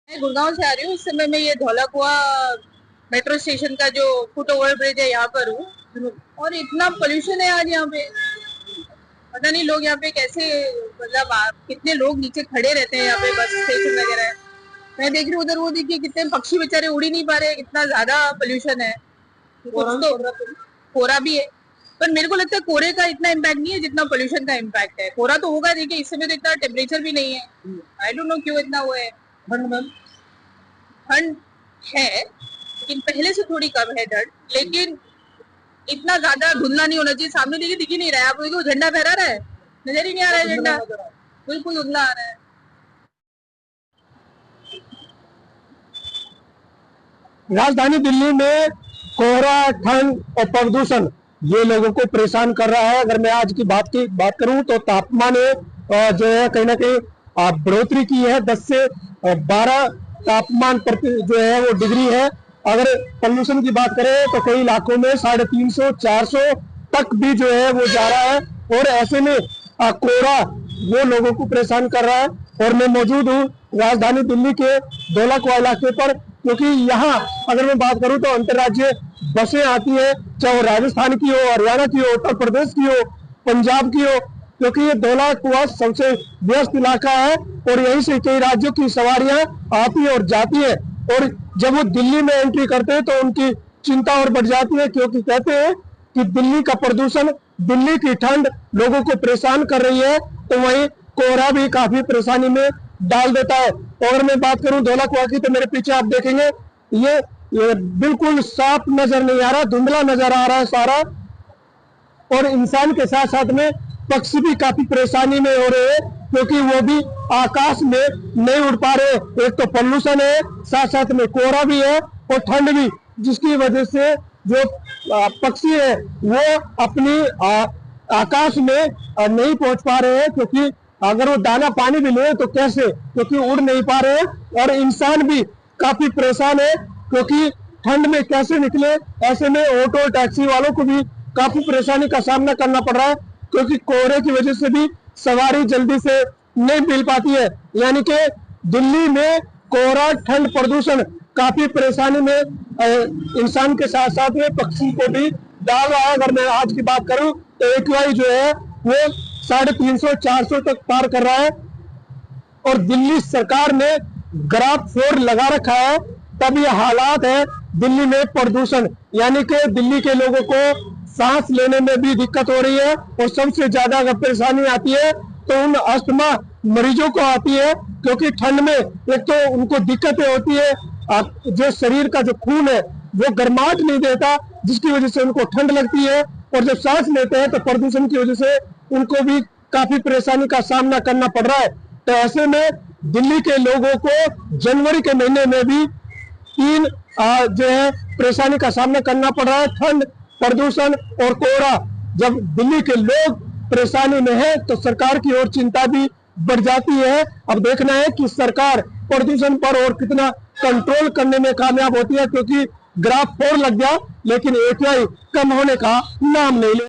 मैं गुड़गांव से आ रही हूँ। इस समय मैं ये धौलाकुआ मेट्रो स्टेशन का जो फुट ओवर ब्रिज है यहाँ पर हूँ, और इतना पोल्यूशन है आज यहाँ पे। पता नहीं लोग यहाँ पे कैसे, मतलब कितने लोग नीचे खड़े रहते हैं यहाँ पे, बस स्टेशन वगैरह है। मैं देख रही हूँ उधर, वो देखिए कितने पक्षी बेचारे उड़ ही नहीं पा रहे, इतना ज्यादा पोल्यूशन है। कुछ तो कोहरा भी है, पर मेरे को लगता है कोहरे का इतना इम्पैक्ट नहीं है जितना पोल्यूशन का इम्पैक्ट है। कोहरा तो होगा, देखिए इस समय तो इतना टेम्परेचर भी नहीं है। आई डोंट नो क्यों इतना वो है। ठंड है लेकिन पहले से थोड़ी कम है ठंड, लेकिन इतना ज्यादा धुंधला नहीं होना चाहिए। सामने देखिए दिख ही नहीं रहा है, आप देखो झंडा फहरा रहा है, नजर ही नहीं आ रहा है झंडा, बिल्कुल धुंधला आ रहा है। राजधानी दिल्ली में कोहरा, ठंड और प्रदूषण ये लोगों को परेशान कर रहा है। अगर मैं आज की बात करूं तो तापमान जो है कहीं ना कहीं बढ़ोतरी की है। 10 से 12 तापमान प्रति जो है वो डिग्री है। अगर प्रदूषण की बात करें तो कई इलाकों में 350 400 तक भी जो है वो जा रहा है। और ऐसे में कोहरा वो लोगों को परेशान कर रहा है। और मैं मौजूद हूँ राजधानी दिल्ली के धौलाकुआ इलाके पर, क्योंकि यहाँ अगर मैं बात करूं तो अंतर्राज्यीय बसें आती है, चाहे वो राजस्थान की हो, हरियाणा की हो, उत्तर प्रदेश की हो, पंजाब की हो, क्योंकि ये धौलाकुआ सबसे व्यस्त इलाका है और यहीं से कई राज्यों की सवारियां आती है और जाती है। और जब वो दिल्ली में एंट्री करते हैं तो उनकी चिंता और बढ़ जाती है, क्योंकि कहते हैं कि दिल्ली का प्रदूषण, दिल्ली की ठंड लोगों को परेशान कर रही है, तो वहीं कोहरा भी काफी परेशानी में डाल देता है। अगर मैं बात करूं धौलाकुआ की तो मेरे पीछे आप देखेंगे ये बिल्कुल साफ नजर नहीं आ रहा, धुंधला नजर आ रहा है सारा। और इंसान के साथ साथ में पक्षी भी काफी परेशानी में हो रहे हैं, क्योंकि वो भी आकाश में नहीं उड़ पा रहे। एक तो पोल्यूशन है, साथ साथ में कोहरा भी है और ठंड भी, जिसकी वजह से जो पक्षी है वो अपनी आकाश में नहीं पहुंच पा रहे हैं, क्योंकि अगर वो दाना पानी भी ले तो कैसे, क्योंकि उड़ नहीं पा रहे हैं। और इंसान भी काफी परेशान है, क्योंकि ठंड में कैसे निकले। ऐसे में ऑटो टैक्सी वालों को भी काफी परेशानी का सामना करना पड़ रहा है, क्योंकि कोहरे की वजह से भी सवारी जल्दी से नहीं मिल पाती है। यानी कि दिल्ली में कोहरा, ठंड, प्रदूषण काफी परेशानी में इंसान के साथ साथ में पक्षी को भी डाल रहा है। अगर मैं आज की बात करूं तो AQI जो है वो 350 400 तक पार कर रहा है। और दिल्ली सरकार ने ग्राफ 4 लगा रखा है, तब ये हालात है दिल्ली में प्रदूषण। यानी कि दिल्ली के लोगों को सांस लेने में भी दिक्कत हो रही है। और सबसे ज्यादा अगर परेशानी आती है तो उन अस्थमा मरीजों को आती है, क्योंकि ठंड में एक तो उनको दिक्कतें होती है, जो शरीर का जो खून है वो गर्माहट नहीं देता, जिसकी वजह से उनको ठंड लगती है। और जब सांस लेते हैं तो प्रदूषण की वजह से उनको भी काफी परेशानी का सामना करना पड़ रहा है। तो ऐसे में दिल्ली के लोगों को जनवरी के महीने में भी 3 जो है परेशानी का सामना करना पड़ रहा है, ठंड, प्रदूषण और कोहरा। जब दिल्ली के लोग परेशानी में है तो सरकार की ओर चिंता भी बढ़ जाती है। अब देखना है कि सरकार प्रदूषण पर और कितना कंट्रोल करने में कामयाब होती है, क्योंकि ग्राफ 4 लग गया लेकिन AQI कम होने का नाम नहीं ले